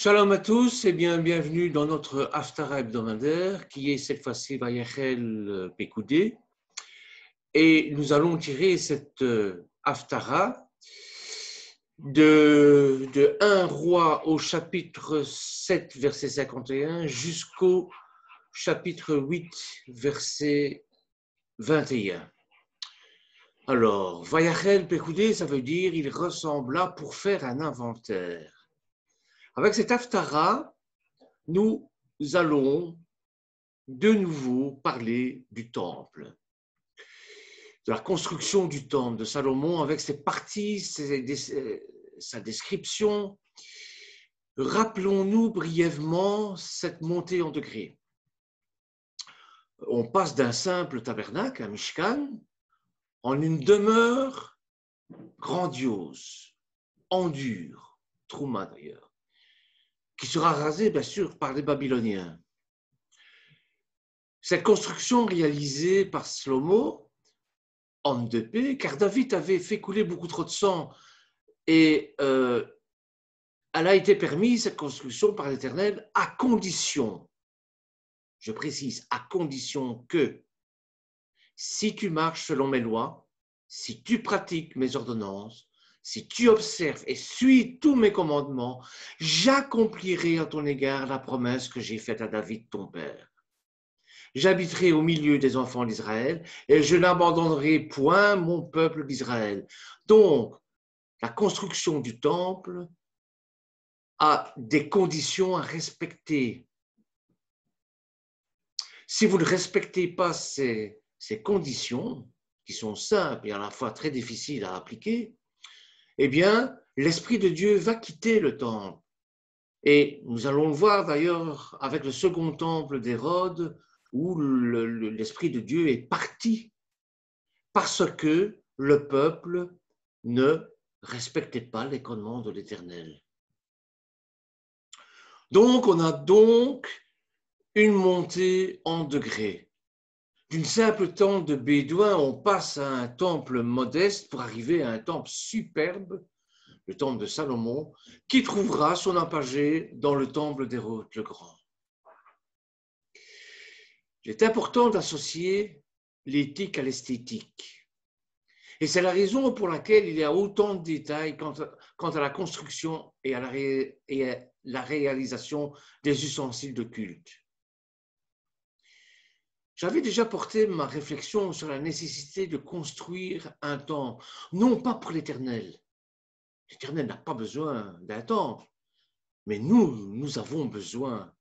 Shalom à tous et bienvenue dans notre Haftara hebdomadaire qui est cette fois-ci Vayachel Pekoudé. Et nous allons tirer cette Haftara de 1 Roi au chapitre 7, verset 51 jusqu'au chapitre 8, verset 21. Alors, Vayachel Pekoudé, ça veut dire il ressembla pour faire un inventaire. Avec cette Haftara, nous allons de nouveau parler du temple, de la construction du temple de Salomon avec ses parties, sa description. Rappelons-nous brièvement cette montée en degrés. On passe d'un simple tabernacle, un Mishkan, en une demeure grandiose, en dur, Trouma d'ailleurs, qui sera rasée bien sûr par les Babyloniens. Cette construction réalisée par Shlomo, homme de paix, car David avait fait couler beaucoup trop de sang et elle a été permise, cette construction, par l'Éternel, à condition, je précise, à condition que si tu marches selon mes lois, si tu pratiques mes ordonnances, si tu observes et suis tous mes commandements, j'accomplirai à ton égard la promesse que j'ai faite à David, ton père. J'habiterai au milieu des enfants d'Israël et je n'abandonnerai point mon peuple d'Israël. Donc, la construction du temple a des conditions à respecter. Si vous ne respectez pas ces conditions, qui sont simples et à la fois très difficiles à appliquer, eh bien, l'Esprit de Dieu va quitter le temple. Et nous allons le voir d'ailleurs avec le second temple d'Hérode, où l'Esprit de Dieu est parti parce que le peuple ne respectait pas les commandements de l'Éternel. Donc, on a donc une montée en degrés. D'une simple temple de Bédouin, on passe à un temple modeste pour arriver à un temple superbe, le temple de Salomon, qui trouvera son apogée dans le temple d'Hérode le Grand. Il est important d'associer l'éthique à l'esthétique. Et c'est la raison pour laquelle il y a autant de détails quant à la construction et à la réalisation des ustensiles de culte. J'avais déjà porté ma réflexion sur la nécessité de construire un temple, non pas pour l'Éternel. L'Éternel n'a pas besoin d'un temple, mais nous avons besoin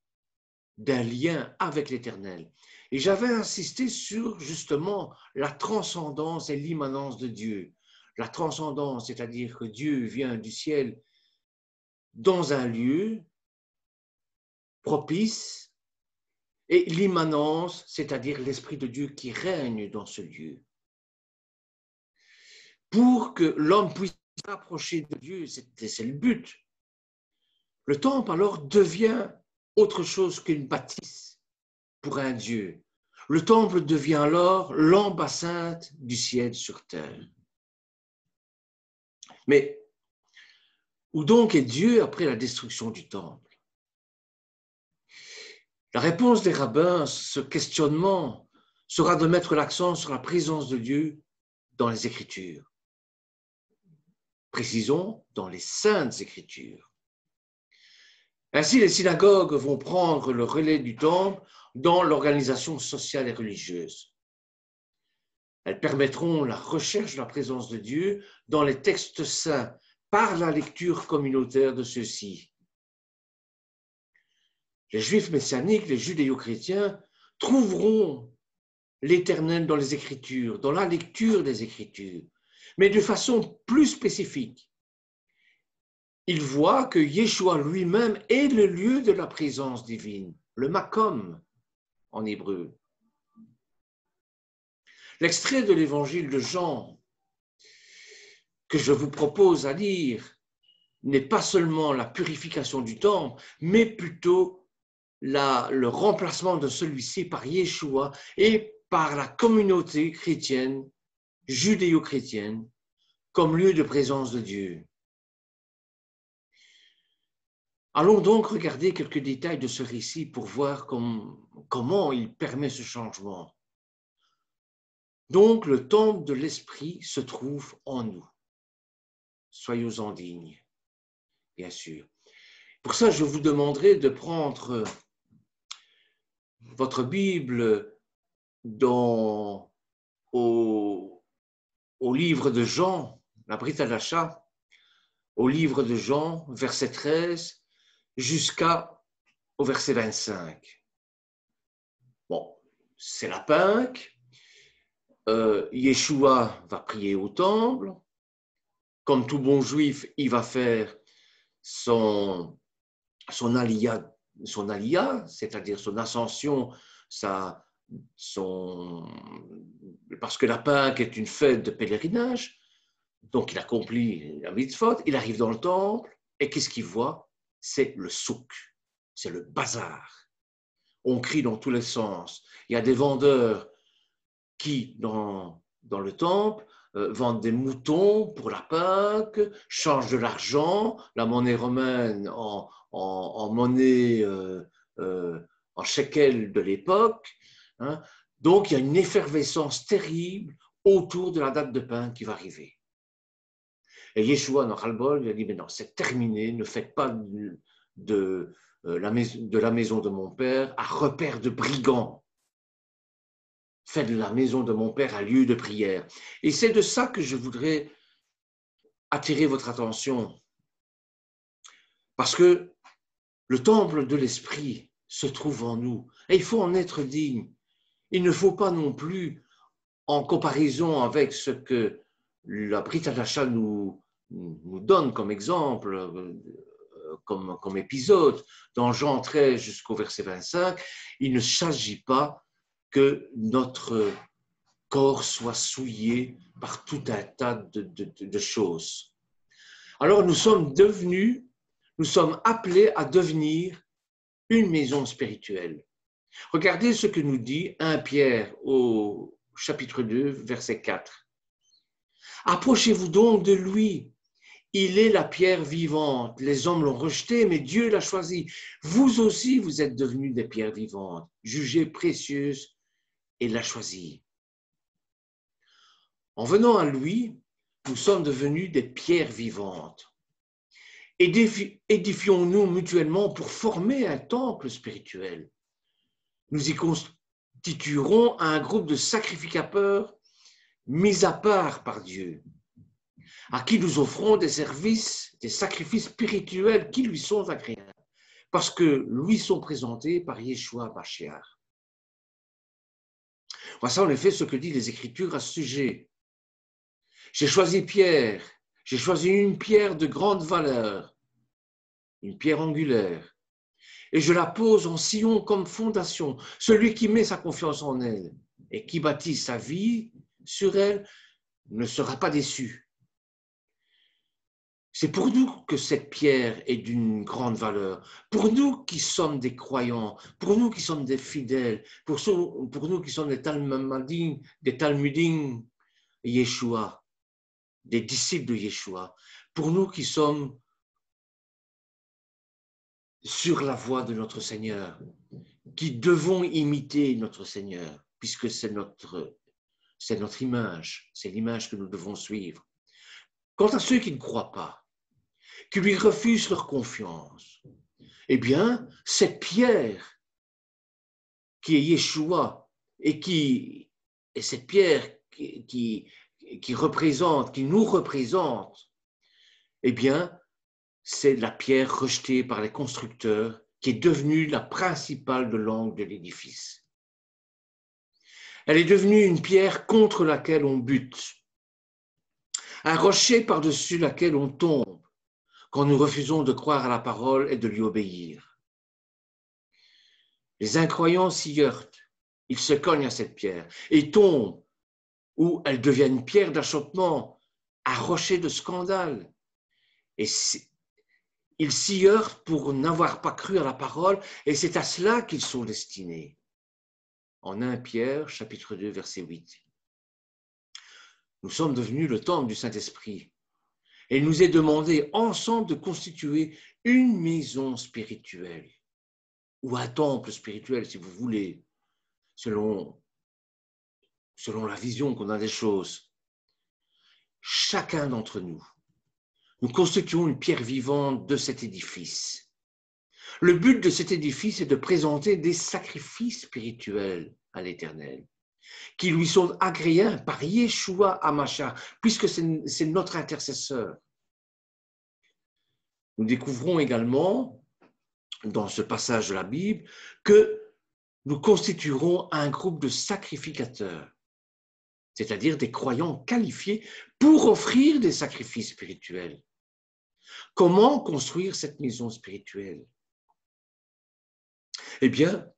d'un lien avec l'Éternel. Et j'avais insisté sur justement la transcendance et l'immanence de Dieu. La transcendance, c'est-à-dire que Dieu vient du ciel dans un lieu propice, et l'immanence, c'est-à-dire l'Esprit de Dieu qui règne dans ce lieu. Pour que l'homme puisse s'approcher de Dieu, c'est le but. Le temple alors devient autre chose qu'une bâtisse pour un Dieu. Le temple devient alors l'ambassade du ciel sur terre. Mais où donc est Dieu après la destruction du temple? La réponse des rabbins à ce questionnement sera de mettre l'accent sur la présence de Dieu dans les Écritures. Précisons, dans les Saintes Écritures. Ainsi, les synagogues vont prendre le relais du temple dans l'organisation sociale et religieuse. Elles permettront la recherche de la présence de Dieu dans les textes saints par la lecture communautaire de ceux-ci. Les Juifs messianiques, les judéo-chrétiens trouveront l'Éternel dans les Écritures, dans la lecture des Écritures, mais de façon plus spécifique. Ils voient que Yeshua lui-même est le lieu de la présence divine, le makom en hébreu. L'extrait de l'évangile de Jean que je vous propose à lire n'est pas seulement la purification du temple, mais plutôt le remplacement de celui-ci par Yeshua et par la communauté chrétienne, judéo-chrétienne, comme lieu de présence de Dieu. Allons donc regarder quelques détails de ce récit pour voir comment il permet ce changement. Donc, le temple de l'esprit se trouve en nous. Soyons-en dignes, bien sûr. Pour ça, je vous demanderai de prendre votre Bible au livre de Jean, la Brit Hadasha, au livre de Jean, verset 13, jusqu'au verset 25. Bon, c'est la Pâque. Yeshua va prier au temple. Comme tout bon juif, il va faire son aliyah, c'est-à-dire son ascension, parce que la Pâque est une fête de pèlerinage. Donc, il accomplit la mitzvot, il arrive dans le temple, et qu'est-ce qu'il voit? C'est le souk, c'est le bazar. On crie dans tous les sens. Il y a des vendeurs qui, dans le temple, vendent des moutons pour la Pâque, changent de l'argent, la monnaie romaine en monnaie, en shekel de l'époque. Hein. Donc, il y a une effervescence terrible autour de la date de Pâques qui va arriver. Et Yeshua, dans Ras-le-Bol, il a dit, mais non, c'est terminé, ne faites pas de la maison de mon père un repère de brigands. Faites de la maison de mon père un lieu de prière. Et c'est de ça que je voudrais attirer votre attention. Parce que le temple de l'esprit se trouve en nous. Et il faut en être digne. Il ne faut pas non plus, en comparaison avec ce que la Brit Hadasha nous donne comme exemple, comme épisode, dans Jean 13 jusqu'au verset 25, il ne s'agit pas que notre corps soit souillé par tout un tas de choses. Alors nous sommes appelés à devenir une maison spirituelle. Regardez ce que nous dit 1 Pierre au chapitre 2, verset 4. Approchez-vous donc de lui. Il est la pierre vivante. Les hommes l'ont rejeté, mais Dieu l'a choisi. Vous aussi, vous êtes devenus des pierres vivantes, jugées précieuses, et l'a choisi. En venant à lui, nous sommes devenus des pierres vivantes. Édifions-nous mutuellement pour former un temple spirituel. Nous y constituerons un groupe de sacrificateurs mis à part par Dieu, à qui nous offrons des sacrifices spirituels qui lui sont agréables, parce que lui sont présentés par Yeshua Mashiach. Voici en effet ce que disent les Écritures à ce sujet. J'ai choisi Pierre, j'ai choisi une pierre de grande valeur, une pierre angulaire, et je la pose en sillon comme fondation. Celui qui met sa confiance en elle et qui bâtit sa vie sur elle ne sera pas déçu. C'est pour nous que cette pierre est d'une grande valeur. Pour nous qui sommes des croyants, pour nous qui sommes des fidèles, pour nous qui sommes des Talmudim, Yeshua, des disciples de Yeshua, pour nous qui sommes sur la voie de notre Seigneur, qui devons imiter notre Seigneur, puisque c'est notre image, c'est l'image que nous devons suivre. Quant à ceux qui ne croient pas, qui lui refusent leur confiance, eh bien, cette pierre qui est Yeshua et cette pierre qui nous représente, eh bien, c'est la pierre rejetée par les constructeurs qui est devenue la principale de l'angle de l'édifice. Elle est devenue une pierre contre laquelle on bute, un rocher par-dessus laquelle on tombe quand nous refusons de croire à la parole et de lui obéir. Les incroyants s'y heurtent, ils se cognent à cette pierre et tombent, ou elle devient une pierre d'achoppement, un rocher de scandale. Et ils s'y heurtent pour n'avoir pas cru à la parole, et c'est à cela qu'ils sont destinés. En 1 Pierre, chapitre 2, verset 8. Nous sommes devenus le temple du Saint-Esprit. Et il nous est demandé ensemble de constituer une maison spirituelle, ou un temple spirituel, si vous voulez, selon la vision qu'on a des choses. Chacun d'entre nous, nous constituons une pierre vivante de cet édifice. Le but de cet édifice est de présenter des sacrifices spirituels à l'Éternel, qui lui sont agréables par Yeshua HaMashiach, puisque c'est notre intercesseur. Nous découvrons également, dans ce passage de la Bible, que nous constituerons un groupe de sacrificateurs, c'est-à-dire des croyants qualifiés pour offrir des sacrifices spirituels. Comment construire cette maison spirituelle? Eh bien,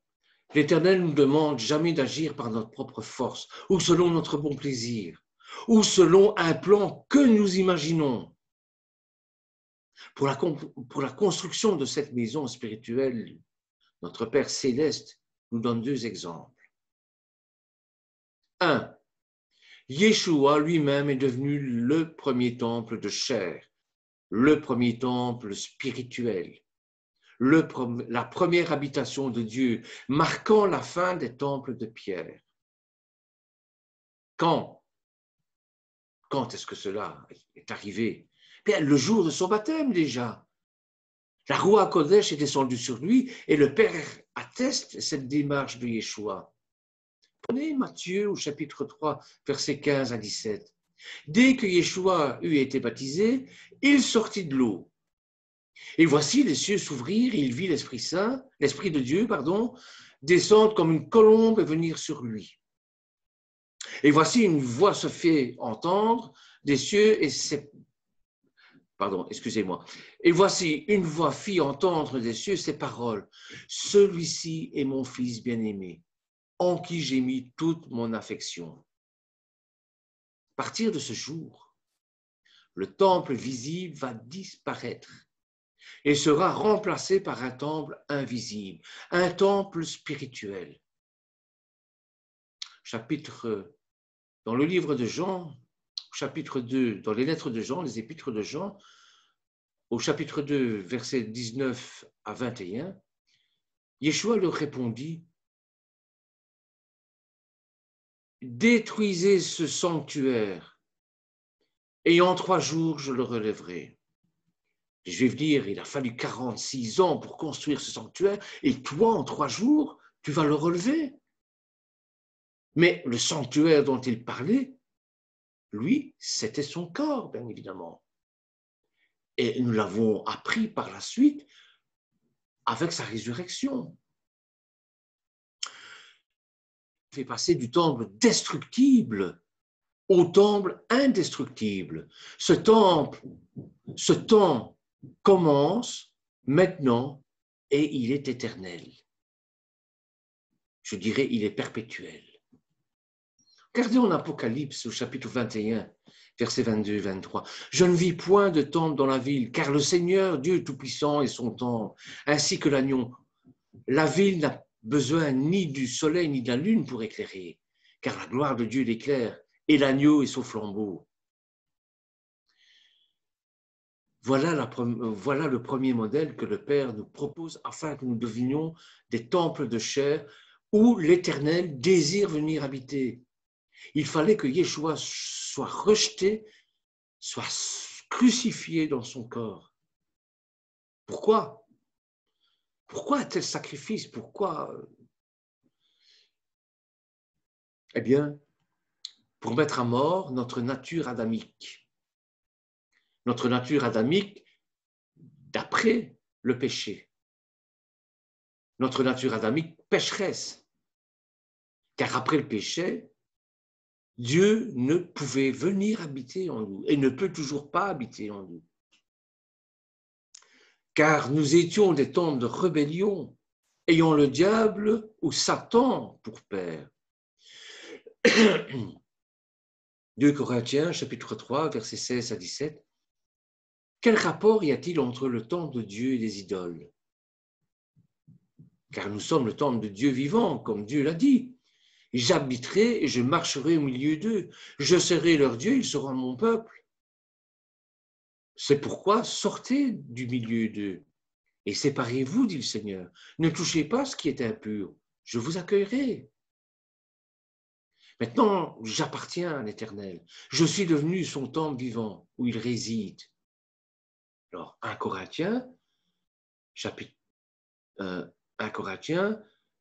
l'Éternel nous demande jamais d'agir par notre propre force ou selon notre bon plaisir ou selon un plan que nous imaginons. Pour la construction de cette maison spirituelle, notre Père Céleste nous donne deux exemples. 1. Yeshua lui-même est devenu le premier temple de chair, le premier temple spirituel, la première habitation de Dieu, marquant la fin des temples de pierre. Quand est-ce que cela est arrivé? Bien, le jour de son baptême déjà. La Roua Kodesh est descendue sur lui et le Père atteste cette démarche de Yeshua. Prenez Matthieu au chapitre 3, versets 15 à 17. Dès que Yeshua eut été baptisé, il sortit de l'eau. Et voici les cieux s'ouvrirent et il vit l'Esprit de Dieu, descendre comme une colombe et venir sur lui. Et voici une voix se fait entendre des cieux Et voici une voix fit entendre des cieux ces paroles. Celui-ci est mon fils bien-aimé, en qui j'ai mis toute mon affection. À partir de ce jour, le temple visible va disparaître et sera remplacé par un temple invisible, un temple spirituel. Dans le livre de Jean, chapitre 2, dans les lettres de Jean, les épîtres de Jean, au chapitre 2, versets 19 à 21, Yeshua leur répondit, « Détruisez ce sanctuaire, et en 3 jours, je le relèverai. » Je vais vous dire, il a fallu 46 ans pour construire ce sanctuaire, et toi, en 3 jours, tu vas le relever. Mais le sanctuaire dont il parlait, lui, c'était son corps, bien évidemment. Et nous l'avons appris par la suite avec sa résurrection. Il fait passer du temple destructible au temple indestructible. Ce temps commence maintenant et il est éternel. Je dirais, il est perpétuel. Regardez en Apocalypse au chapitre 21, versets 22 et 23. « Je ne vis point de temple dans la ville, car le Seigneur, Dieu Tout-Puissant, est son temple, ainsi que l'agneau. La ville n'a besoin ni du soleil ni de la lune pour éclairer, car la gloire de Dieu l'éclaire, et l'agneau est son flambeau. » Voilà le premier modèle que le Père nous propose afin que nous devenions des temples de chair où l'Éternel désire venir habiter. Il fallait que Yeshua soit rejeté, soit crucifié dans son corps. Pourquoi? Pourquoi un tel sacrifice? Pourquoi? Eh bien, pour mettre à mort notre nature adamique. Notre nature adamique d'après le péché. Notre nature adamique pécheresse. Car après le péché, Dieu ne pouvait venir habiter en nous et ne peut toujours pas habiter en nous. Car nous étions des temples de rébellion, ayant le diable ou Satan pour père. 2 Corinthiens, chapitre 3, versets 16 à 17. Quel rapport y a-t-il entre le temple de Dieu et les idoles? Car nous sommes le temple de Dieu vivant, comme Dieu l'a dit. J'habiterai et je marcherai au milieu d'eux. Je serai leur Dieu, ils seront mon peuple. C'est pourquoi sortez du milieu d'eux et séparez-vous, dit le Seigneur. Ne touchez pas ce qui est impur, je vous accueillerai. Maintenant, j'appartiens à l'Éternel. Je suis devenu son temple vivant où il réside. Alors, 1 Corinthiens,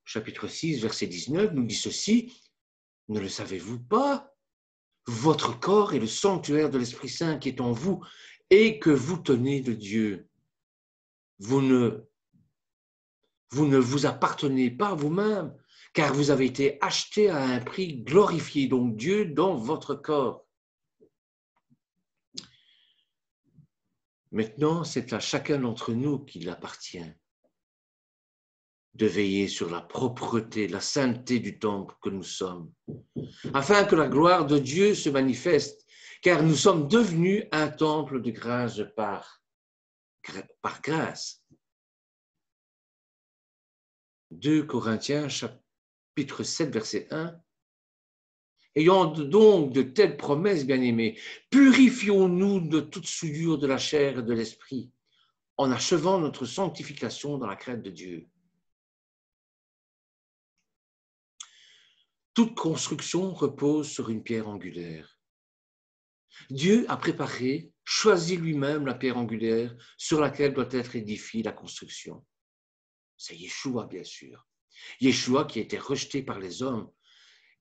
chapitre 6, verset 19, nous dit ceci, ne le savez-vous pas? Votre corps est le sanctuaire de l'Esprit Saint qui est en vous et que vous tenez de Dieu. Vous ne vous appartenez pas à vous-même, car vous avez été acheté à un prix. Glorifiez donc Dieu dans votre corps. Maintenant, c'est à chacun d'entre nous qu'il appartient de veiller sur la propreté, la sainteté du temple que nous sommes, afin que la gloire de Dieu se manifeste, car nous sommes devenus un temple de grâce par grâce. 2 Corinthiens, chapitre 7, verset 1. Ayant donc de telles promesses, bien-aimés, purifions-nous de toute souillure de la chair et de l'esprit, en achevant notre sanctification dans la crainte de Dieu. Toute construction repose sur une pierre angulaire. Dieu a préparé, choisi lui-même la pierre angulaire sur laquelle doit être édifiée la construction. C'est Yeshua, bien sûr. Yeshua qui a été rejeté par les hommes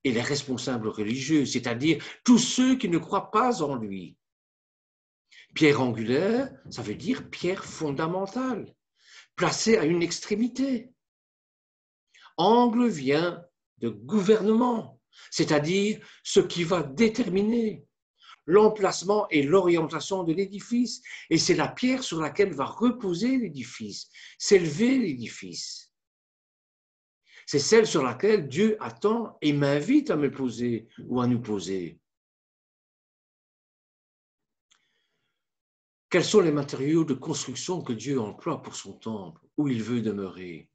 et les responsables religieux, c'est-à-dire tous ceux qui ne croient pas en lui. Pierre angulaire, ça veut dire pierre fondamentale, placée à une extrémité. Angle vient de gouvernement, c'est-à-dire ce qui va déterminer l'emplacement et l'orientation de l'édifice, et c'est la pierre sur laquelle va reposer l'édifice, s'élever l'édifice. C'est celle sur laquelle Dieu attend et m'invite à me poser ou à nous poser. Quels sont les matériaux de construction que Dieu emploie pour son temple, où il veut demeurer?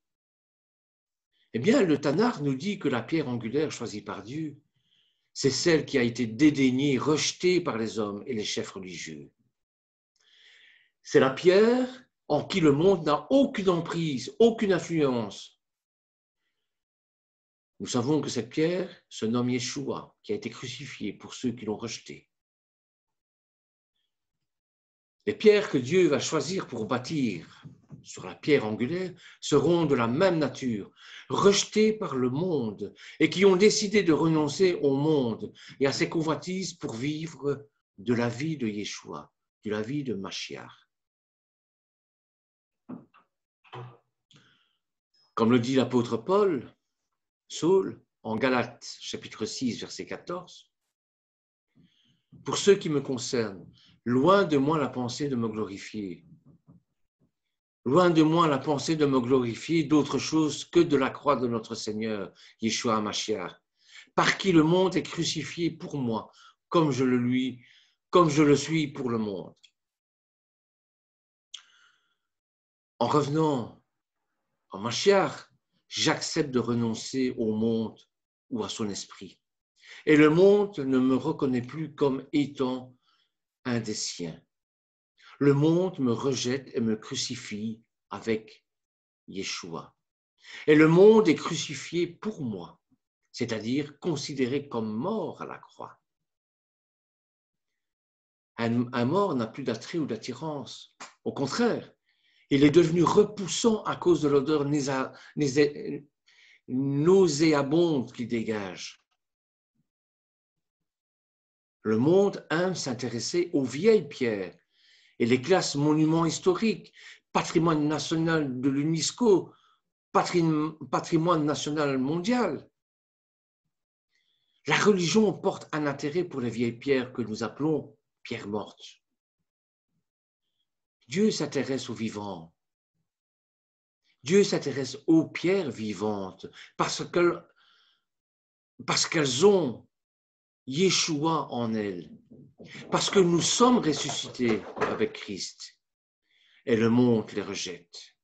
Eh bien, le Tanakh nous dit que la pierre angulaire choisie par Dieu, c'est celle qui a été dédaignée, rejetée par les hommes et les chefs religieux. C'est la pierre en qui le monde n'a aucune emprise, aucune influence. Nous savons que cette pierre se nomme Yeshua, qui a été crucifié pour ceux qui l'ont rejeté. Les pierres que Dieu va choisir pour bâtir sur la pierre angulaire seront de la même nature, rejetées par le monde et qui ont décidé de renoncer au monde et à ses convoitises pour vivre de la vie de Yeshua, de la vie de Mashiach. Comme le dit l'apôtre Paul, Saul, en Galates, chapitre 6, verset 14, « Pour ce qui me concerne, loin de moi la pensée de me glorifier. Loin de moi la pensée de me glorifier d'autre chose que de la croix de notre Seigneur, Yeshua Mashiach, par qui le monde est crucifié pour moi, comme je le suis pour le monde. » En revenant en Mashiach, j'accepte de renoncer au monde ou à son esprit. Et le monde ne me reconnaît plus comme étant un des siens. Le monde me rejette et me crucifie avec Yeshua. Et le monde est crucifié pour moi, c'est-à-dire considéré comme mort à la croix. Un mort n'a plus d'attrait ou d'attirance. Au contraire, il est devenu repoussant à cause de l'odeur nauséabonde qu'il dégage. Le monde aime s'intéresser aux vieilles pierres et les classe monuments historiques, patrimoine national de l'UNESCO, patrimoine national mondial. La religion porte un intérêt pour les vieilles pierres que nous appelons pierres mortes. Dieu s'intéresse aux vivants. Dieu s'intéresse aux pierres vivantes parce qu'elles ont Yeshua en elles, parce que nous sommes ressuscités avec Christ et le monde les rejette.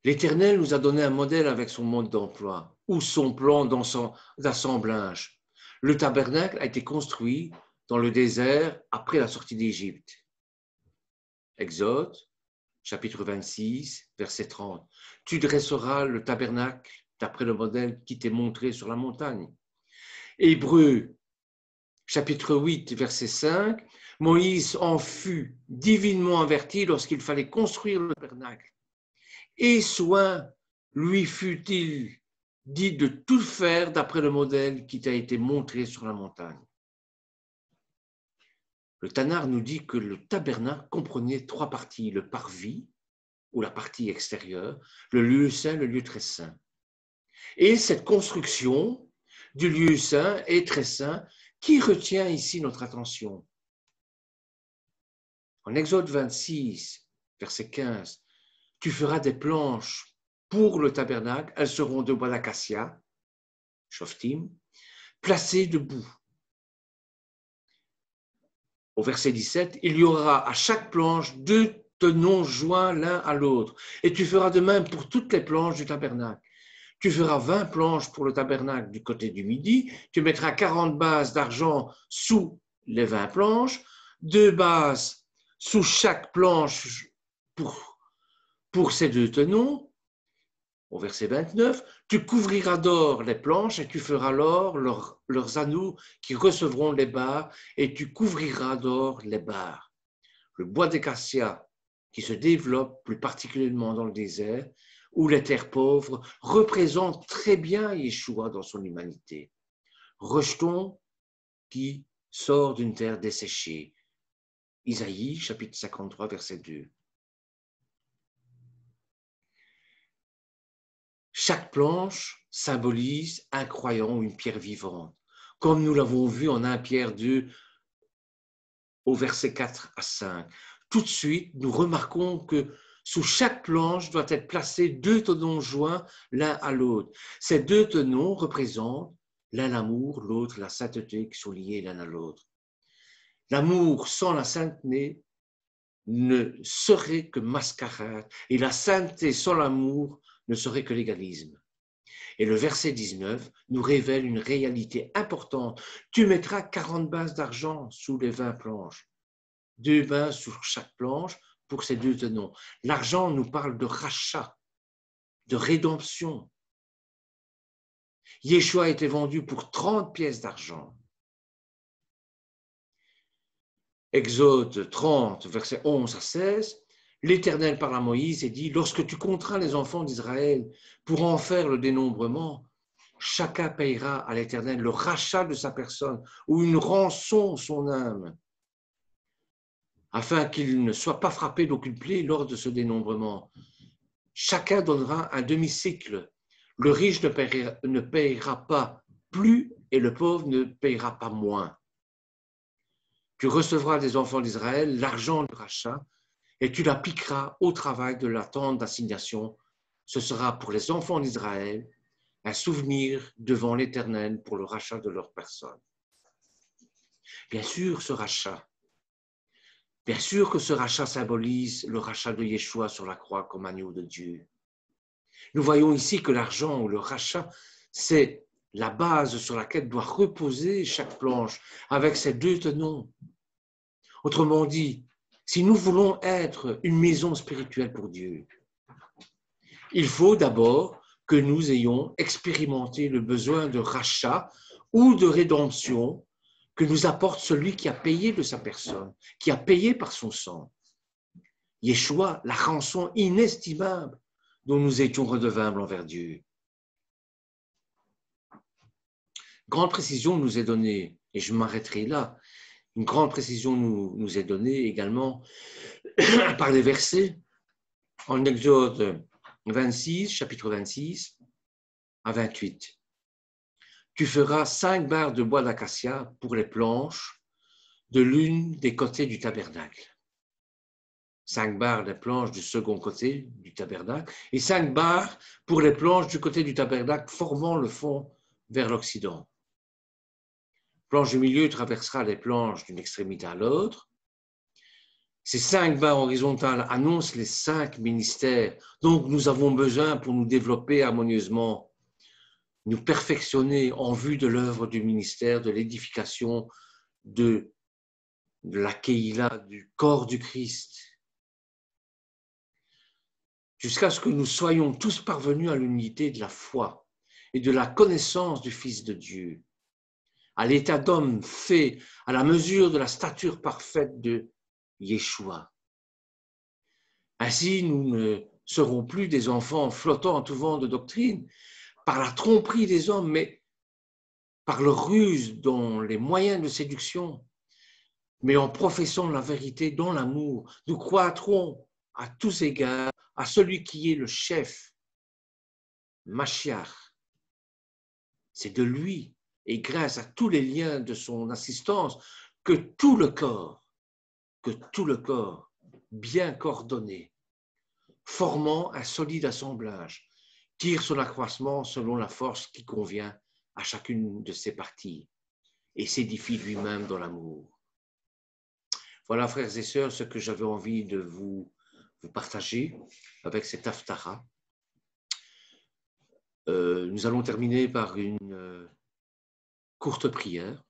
L'Éternel nous a donné un modèle avec son mode d'emploi ou son plan d'assemblage. Le tabernacle a été construit dans le désert après la sortie d'Égypte. Exode, chapitre 26, verset 30. Tu dresseras le tabernacle d'après le modèle qui t'est montré sur la montagne. Hébreux, chapitre 8, verset 5. Moïse en fut divinement averti lorsqu'il fallait construire le tabernacle. Et soin lui fut-il dit de tout faire d'après le modèle qui t'a été montré sur la montagne. Le Tanakh nous dit que le tabernacle comprenait 3 parties, le parvis, ou la partie extérieure, le lieu saint, le lieu très saint. Et cette construction du lieu saint et très saint, qui retient ici notre attention? En Exode 26, verset 15, tu feras des planches pour le tabernacle, elles seront de bois d'acacia, shoftim, placées debout. Au verset 17, il y aura à chaque planche 2 tenons joints l'un à l'autre. Et tu feras de même pour toutes les planches du tabernacle. Tu feras 20 planches pour le tabernacle du côté du midi. Tu mettras 40 bases d'argent sous les 20 planches, 2 bases sous chaque planche pour ces 2 tenons. Au verset 29, tu couvriras d'or les planches et tu feras l'or leurs anneaux qui recevront les barres et tu couvriras d'or les barres. Le bois d'acacia qui se développe plus particulièrement dans le désert ou les terres pauvres représente très bien Yeshua dans son humanité. Rejeton qui sort d'une terre desséchée. Isaïe, chapitre 53, verset 2. Chaque planche symbolise un croyant ou une pierre vivante, comme nous l'avons vu en 1 Pierre 2 au verset 4 à 5. Tout de suite, nous remarquons que sous chaque planche doit être placé 2 tenons joints l'un à l'autre. Ces 2 tenons représentent l'un l'amour, l'autre la sainteté qui sont liés l'un à l'autre. L'amour sans la sainteté ne serait que mascarade et la sainteté sans l'amour ne serait que l'égalisme. Et le verset 19 nous révèle une réalité importante. Tu mettras 40 bases d'argent sous les 20 planches, 2 bases sur chaque planche pour ces 2 tenons. L'argent nous parle de rachat, de rédemption. Yeshua a été vendu pour 30 pièces d'argent. Exode 30, versets 11 à 16, l'Éternel parle à Moïse et dit « Lorsque tu compteras les enfants d'Israël pour en faire le dénombrement, chacun payera à l'Éternel le rachat de sa personne ou une rançon son âme, afin qu'il ne soit pas frappé d'aucune plaie lors de ce dénombrement. Chacun donnera un demi-cycle. Le riche ne payera pas plus et le pauvre ne payera pas moins. Tu recevras des enfants d'Israël l'argent du rachat et tu l'appliqueras au travail de la tente d'assignation. Ce sera pour les enfants d'Israël un souvenir devant l'Éternel pour le rachat de leur personne. Bien sûr, que ce rachat symbolise le rachat de Yeshua sur la croix comme agneau de Dieu. Nous voyons ici que l'argent ou le rachat, c'est la base sur laquelle doit reposer chaque planche avec ses 2 tenons. Autrement dit, si nous voulons être une maison spirituelle pour Dieu, il faut d'abord que nous ayons expérimenté le besoin de rachat ou de rédemption que nous apporte celui qui a payé de sa personne, qui a payé par son sang. Yeshua, la rançon inestimable dont nous étions redevables envers Dieu. Grande précision nous est donnée, et je m'arrêterai là, une grande précision nous est donnée également par les versets en Exode 26, chapitre 26 à 28. Tu feras 5 barres de bois d'acacia pour les planches de l'une des côtés du tabernacle. 5 barres des planches du second côté du tabernacle et 5 barres pour les planches du côté du tabernacle formant le fond vers l'Occident. La planche du milieu traversera les planches d'une extrémité à l'autre. Ces 5 barres horizontales annoncent les 5 ministères dont nous avons besoin pour nous développer harmonieusement, nous perfectionner en vue de l'œuvre du ministère, de l'édification de de la Keïla, du corps du Christ, jusqu'à ce que nous soyons tous parvenus à l'unité de la foi et de la connaissance du Fils de Dieu, à l'état d'homme fait à la mesure de la stature parfaite de Yeshua. Ainsi, nous ne serons plus des enfants flottant en tout vent de doctrine par la tromperie des hommes, mais par leur ruse dans les moyens de séduction, mais en professant la vérité dans l'amour, nous croîtrons à tous égards à celui qui est le chef, Mashiach. C'est de lui et grâce à tous les liens de son assistance que tout le corps, bien coordonné, formant un solide assemblage, tire son accroissement selon la force qui convient à chacune de ses parties et s'édifie lui-même dans l'amour. Voilà, frères et sœurs, ce que j'avais envie de vous partager avec cet Haftara. Nous allons terminer par une courte prière.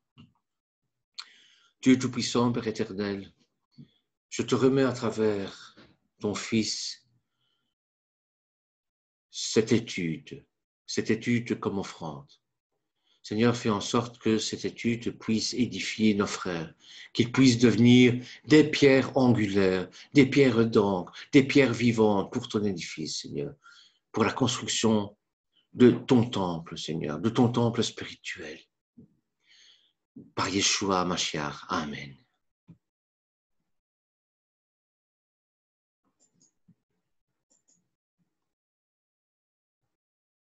Dieu Tout-Puissant, Père éternel, je te remets à travers ton Fils cette étude comme offrande. Seigneur, fais en sorte que cette étude puisse édifier nos frères, qu'ils puissent devenir des pierres angulaires, des pierres d'encre, des pierres vivantes pour ton édifice, Seigneur, pour la construction de ton temple, Seigneur, de ton temple spirituel. Par Yeshua Mashiach. Amen.